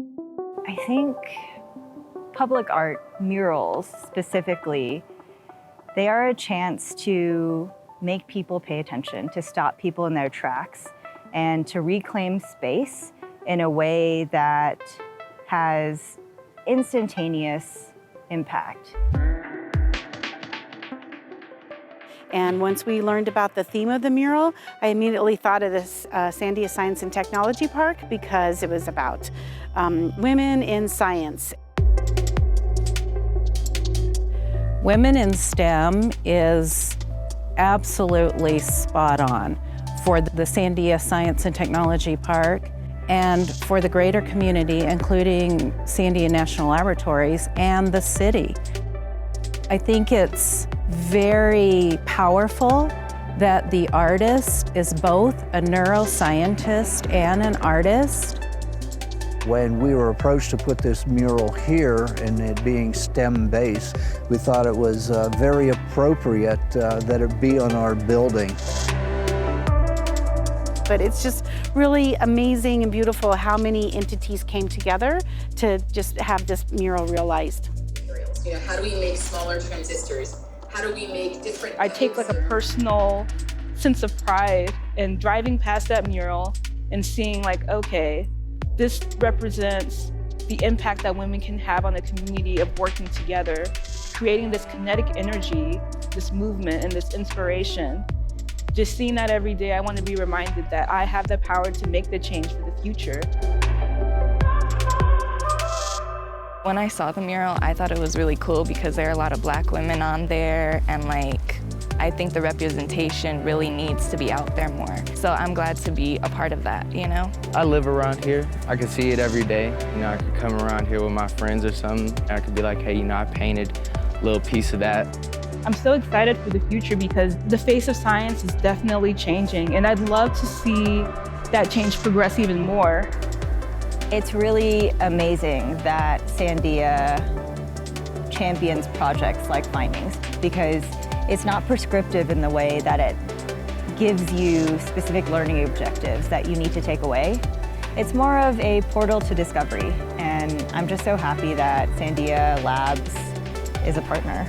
I think public art, murals specifically, they are a chance to make people pay attention, to stop people in their tracks, and to reclaim space in a way that has instantaneous impact. And once we learned about the theme of the mural, I immediately thought of this Sandia Science and Technology Park because it was about women in science. Women in STEM is absolutely spot on for the Sandia Science and Technology Park and for the greater community, including Sandia National Laboratories and the city. I think it's very powerful that the artist is both a neuroscientist and an artist. When we were approached to put this mural here and it being STEM-based, we thought it was very appropriate that it be on our building. But it's just really amazing and beautiful how many entities came together to just have this mural realized. You know, how do we make smaller transistors? How do we make different... I take like a personal sense of pride in driving past that mural and seeing like, okay, this represents the impact that women can have on the community of working together, creating this kinetic energy, this movement and this inspiration. Just seeing that every day, I want to be reminded that I have the power to make the change for the future. When I saw the mural, I thought it was really cool because there are a lot of Black women on there, and like, I think the representation really needs to be out there more. So I'm glad to be a part of that, you know? I live around here. I can see it every day. You know, I could come around here with my friends or something, and I could be like, hey, you know, I painted a little piece of that. I'm so excited for the future because the face of science is definitely changing, and I'd love to see that change progress even more. It's really amazing that Sandia champions projects like Findings because it's not prescriptive in the way that it gives you specific learning objectives that you need to take away. It's more of a portal to discovery, and I'm just so happy that Sandia Labs is a partner.